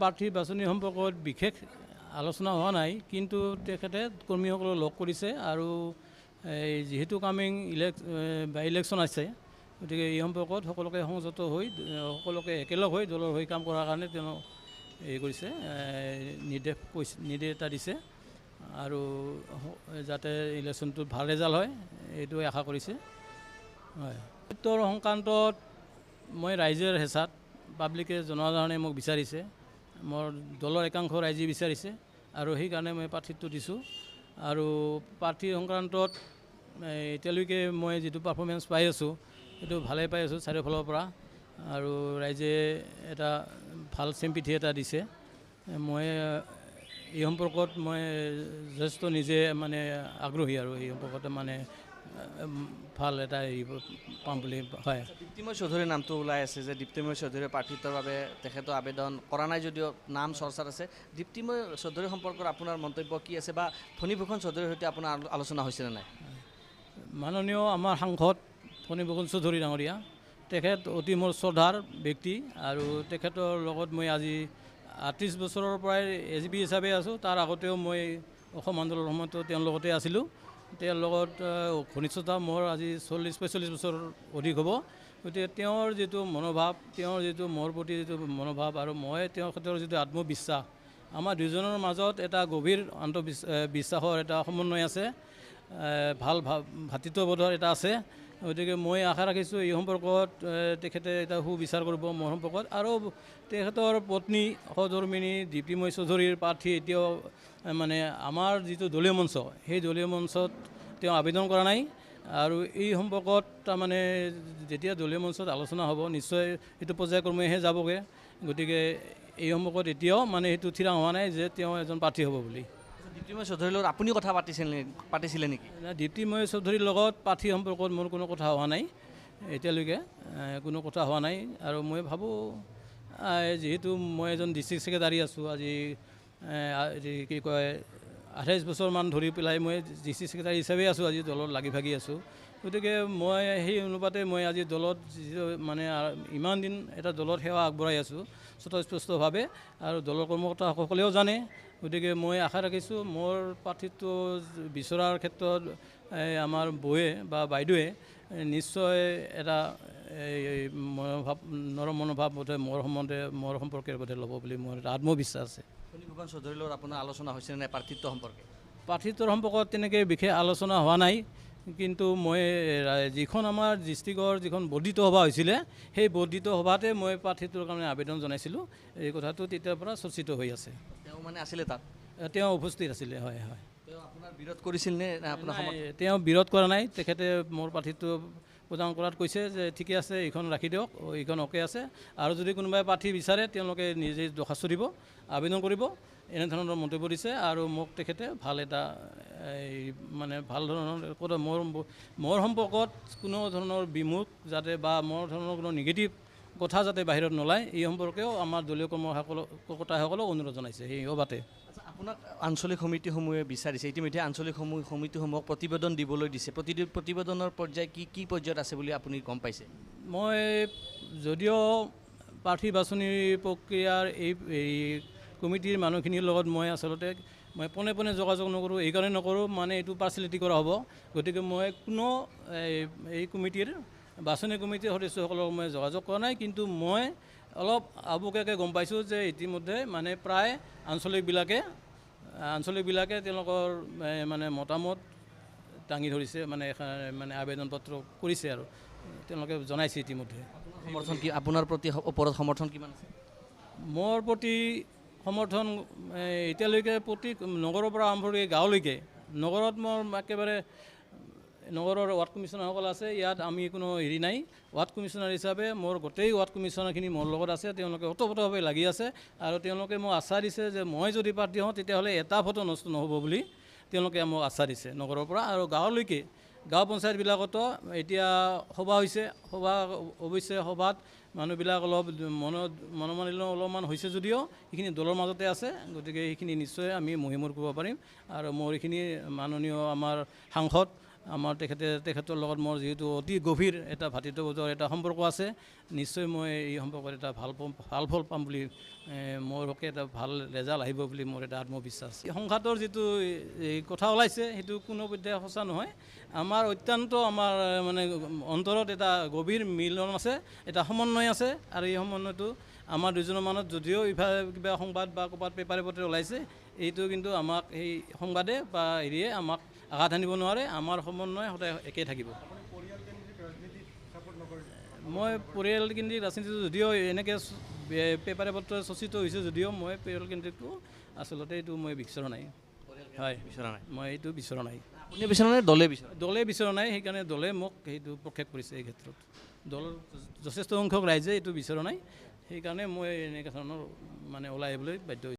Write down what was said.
প্ৰাৰ্থী বাছনি সম্পৰ্কত বিশেষ আলোচনা হোৱা নাই, কিন্তু তেখেতে কৰ্মীসকলক লগ কৰিছে আৰু এই যিহেতু কামিং বাই ইলেকশ্যন আছে, গতিকে এই সম্পৰ্কত সকলোকে সংযত হৈ সকলোকে একেলগ হৈ দলৰ হৈ কাম কৰাৰ কাৰণে তেওঁ এই কৰিছে, নিৰ্দেশ এটা দিছে আৰু যাতে ইলেকশ্যনটোত ভাল ৰেজাল্ট হয় এইটোৱে আশা কৰিছে। হয়, উত্তৰ সংক্ৰান্তত মই ৰাইজৰ হেঁচাত পাব্লিকে জনসাধাৰণে মোক বিচাৰিছে, মোৰ দলৰ একাংশ ৰাইজে বিচাৰিছে আৰু সেইকাৰণে মই প্ৰাৰ্থীটো দিছোঁ। আৰু প্ৰাৰ্থী সংক্ৰান্তত এতিয়ালৈকে মই যিটো পাৰফৰ্মেঞ্চ পাই আছোঁ সেইটো ভালেই পাই আছোঁ চাৰিওফালৰ পৰা, আৰু ৰাইজে এটা ভাল চিম্পিথি এটা দিছে। মই এই সম্পৰ্কত মই যথেষ্ট নিজে মানে আগ্ৰহী আৰু এই সম্পৰ্কত মানে ভাল এটা পাম বুলি। হয়, দীপ্তিময় চৌধুৰীৰ নামটো ওলাই আছে যে দীপ্তিময় চৌধুৰীৰ প্ৰাৰ্থিত্বৰ বাবে তেখেতৰ আবেদন কৰা নাই যদিও নাম চৰ্চাত আছে। দীপ্তিময় চৌধুৰী সম্পৰ্কত আপোনাৰ মন্তব্য কি আছে বা ফণীভূষণ চৌধুৰীৰ সৈতে আপোনাৰ আলোচনা হৈছেনে নাই? মাননীয় আমাৰ সাংসদ ফণীভূষণ চৌধুৰী ডাঙৰীয়া, তেখেত অতি মোৰ শ্ৰদ্ধাৰ ব্যক্তি আৰু তেখেতৰ লগত মই আজি ৩৮ বছৰৰ পৰাই SB হিচাপে আছোঁ। তাৰ আগতেও মই অসম আন্দোলনৰ সময়তো তেওঁৰ লগতে আছিলোঁ। তেওঁৰ লগত ঘনিষ্ঠতা মোৰ আজি ৪০-৪৫ বছৰ অধিক হ'ব। গতিকে তেওঁৰ যিটো মনোভাৱ, তেওঁৰ যিটো মোৰ প্ৰতি যিটো মনোভাৱ আৰু মই তেওঁৰ ক্ষেত্ৰৰ যিটো আত্মবিশ্বাস, আমাৰ দুজনৰ মাজত এটা গভীৰ বিশ্বাসৰ এটা সমন্বয় আছে, ভাল ভাতৃত্ববোধৰ এটা আছে। গতিকে মই আশা ৰাখিছোঁ এই সম্পৰ্কত তেখেতে এটা সুবিচাৰ কৰিব মোৰ সম্পৰ্কত। আৰু তেখেতৰ পত্নী সহধৰ্মিনী দীপ্তিময় চৌধুৰীৰ প্ৰাৰ্থী এতিয়াও মানে আমাৰ যিটো দলীয় মঞ্চ, সেই দলীয় মঞ্চত তেওঁ আবেদন কৰা নাই। আৰু এই সম্পৰ্কত তাৰমানে যেতিয়া দলীয় মঞ্চত আলোচনা হ'ব নিশ্চয় এইটো পৰ্যায়ক্ৰমেহে যাবগৈ। গতিকে এই সম্পৰ্কত এতিয়াও মানে সেইটো থিৰাং হোৱা নাই যে তেওঁ এজন প্ৰাৰ্থী হ'ব বুলি। দীপ্তিময় চৌধুৰীৰ লগত আপুনি কথা পাতিছিলে নেকি? দীপ্তিময় চৌধুৰীৰ লগত প্ৰাৰ্থী সম্পৰ্কত মোৰ কোনো কথা হোৱা নাই, এতিয়ালৈকে কোনো কথা হোৱা নাই। আৰু মই ভাবোঁ যিহেতু মই এজন ডিষ্ট্ৰিক্ট ছেক্ৰেটাৰী আছোঁ, আজি কি কয় ২৮ বছৰমান ধৰি পেলাই মই ডিষ্ট্ৰিক্ট ছেক্ৰেটাৰী হিচাপে আছোঁ, আজি দলত লাগি ভাগি আছোঁ। গতিকে মই সেই অনুপাতে মই আজি দলত যিটো মানে ইমান দিন এটা দলত সেৱা আগবঢ়াই আছোঁ স্বতঃস্ফূৰ্তভাৱে, আৰু দলৰ কৰ্মকৰ্তাসকলেও জানে। গতিকে মই আশা ৰাখিছোঁ মোৰ প্ৰাৰ্থীত্ব বিচৰাৰ ক্ষেত্ৰত আমাৰ বৌয়ে বা বাইদেৱে নিশ্চয় এটা নৰম মনোভাৱ বোধে মোৰ সম্পৰ্কেৰ বোধে ল'ব বুলি মোৰ এটা আত্মবিশ্বাস আছে। ফণীভূষণ চৌধুৰীৰ লগত আপোনাৰ আলোচনা হৈছেনে নাই প্ৰাৰ্থিত্ব সম্পৰ্কে? প্ৰাৰ্থিত্বৰ সম্পৰ্কত তেনেকৈ বিশেষ আলোচনা হোৱা নাই, কিন্তু মই যিখন আমাৰ ডিষ্ট্ৰিক্টৰ যিখন বৰ্ধিত সভা হৈছিলে সেই বৰ্ধিত সভাতে মই প্ৰাৰ্থিত্বৰ কাৰণে আবেদন জনাইছিলোঁ। এই কথাটো তেতিয়াৰ পৰা চৰ্চিত হৈ আছে। তেওঁ মানে আছিলে তাত? তেওঁ উপস্থিত আছিলে। হয় হয়। তেওঁ আপোনাৰ বিৰোধ কৰিছিল নে আপোনাৰ? তেওঁ বিৰোধ কৰা নাই, তেখেতে মোৰ প্ৰাৰ্থিত্ব প্ৰদান কৰাত কৈছে যে ঠিকে আছে, এইখন ৰাখি দিয়ক, এইখন অ'কে আছে, আৰু যদি কোনোবাই প্ৰাৰ্থী বিচাৰে তেওঁলোকে নিজে দৰখাস্ত দিব, আবেদন কৰিব, এনেধৰণৰ মন্তব্য দিছে। আৰু মোক তেখেতে ভাল এটা মানে ভাল ধৰণৰ মোৰ সম্পৰ্কত কোনো ধৰণৰ বিমুখ যাতে বা মোৰ ধৰণৰ কোনো নিগেটিভ কথা যাতে বাহিৰত নোলায়, এই সম্পৰ্কেও আমাৰ দলীয় কৰ্মকৰ্তাসকলক অনুৰোধ জনাইছে সেই সভাতে। আপোনাক আঞ্চলিক সমিতিসমূহে বিচাৰিছে, ইতিমধ্যে আঞ্চলিক সমিতিসমূহক প্ৰতিবেদন দিবলৈ দিছে। প্ৰতিবেদনৰ পৰ্যায় কি পৰ্যায়ত আছে বুলি আপুনি গম পাইছে? মই যদিও প্ৰাৰ্থী বাছনি প্ৰক্ৰিয়াৰ এই কমিটিৰ মানুহখিনিৰ লগত মই আচলতে পোনে পোনে যোগাযোগ নকৰোঁ, এইকাৰণে নকৰোঁ মানে এইটো পাৰ্চেলিটি কৰা হ'ব। গতিকে মই কোনো এই কমিটিৰ বাছনি কমিটিৰ সদস্যসকলক মই যোগাযোগ কৰা নাই, কিন্তু মই অলপ আবুকীয়াকৈ গম পাইছোঁ যে ইতিমধ্যে মানে প্ৰায় আঞ্চলিকবিলাকে তেওঁলোকৰ মানে মতামত দাঙি ধৰিছে, মানে আবেদন পত্ৰ কৰিছে আৰু তেওঁলোকে জনাইছে ইতিমধ্যে। সমৰ্থন কি আপোনাৰ প্ৰতি ওপৰত সমৰ্থন কিমান আছে? মোৰ প্ৰতি সমৰ্থন এতিয়ালৈকে প্ৰতি নগৰৰ পৰা আৰম্ভ কৰি গাঁৱলৈকে, নগৰত মোৰ একেবাৰে নগৰৰ ৱাৰ্ড কমিশ্যনাৰসকল আছে, ইয়াত আমি কোনো হেৰি নাই। ৱাৰ্ড কমিশ্যনাৰ হিচাপে মোৰ গোটেই ৱাৰ্ড কমিশ্যনাৰখিনি মোৰ লগত আছে, তেওঁলোকে ওতঃপ্ৰোতভাৱে লাগি আছে। আৰু তেওঁলোকে মোক আশ্বাস দিছে যে মই যদি প্ৰাৰ্থী হওঁ তেতিয়াহ'লে এটা ভোটো নষ্ট নহ'ব বুলি তেওঁলোকে মোক আশ্বাস দিছে নগৰৰ পৰা। আৰু গাঁৱলৈকে, গাঁও পঞ্চায়তবিলাকতো এতিয়া সভা হৈছে, অৱশ্যে সভাত মানুহবিলাক অলপ মনোমালিন্য অলপমান হৈছে যদিও সেইখিনি দলৰ মাজতে আছে। গতিকে সেইখিনি নিশ্চয় আমি মহিমূৰ কৰিব পাৰিম। আৰু মোৰ এইখিনি মাননীয় আমাৰ সাংসদ আমাৰ তেখেতৰ লগত মোৰ যিহেতু অতি গভীৰ এটা ভাতৃত্ববোধৰ এটা সম্পৰ্ক আছে, নিশ্চয় মই এই সম্পৰ্কত এটা ভাল ফল পাম বুলি মোৰ হকে এটা ভাল ৰেজাল্ট আহিব বুলি মোৰ এটা আত্মবিশ্বাস। সংঘাতৰ যিটো এই কথা ওলাইছে সেইটো কোনোপধ্যে সঁচা নহয়। আমাৰ অত্যন্ত মানে অন্তৰত এটা গভীৰ মিলন আছে, এটা সমন্বয় আছে, আৰু এই সমন্বয়টো আমাৰ দুজনৰ মাজত যদিও ইফালে কিবা সংবাদ বা ক'ৰবাত পেপাৰে পত্ৰে ওলাইছে, এইটো কিন্তু আমাক এই সংবাদে বা হেৰিয়ে আমাক আঘাত আনিব নোৱাৰে। আমাৰ সমন্বয় সদায় একেই থাকিব। মই পৰিয়ালকেন্দ্ৰিক ৰাজনীতি যদিও এনেকৈ পেপাৰে পত্ৰে চৰ্চিত হৈছে যদিও মই পৰিয়ালকেন্দ্ৰিকটো আচলতে এইটো মই বিচৰা নাই। হয়, বিচৰা নাই, মই এইটো বিচৰা নাই। আপুনি বিচৰা নাই, দলে বিচৰা? দলে বিচৰা নাই, সেইকাৰণে দলে মোক সেইটো প্ৰক্ষেপ কৰিছে। এই ক্ষেত্ৰত দলৰ যথেষ্ট সংখ্যক ৰাইজে এইটো বিচৰা নাই, সেইকাৰণে মই এনেকুৱা ধৰণৰ মানে ওলাই আহিবলৈ বাধ্য হৈছোঁ।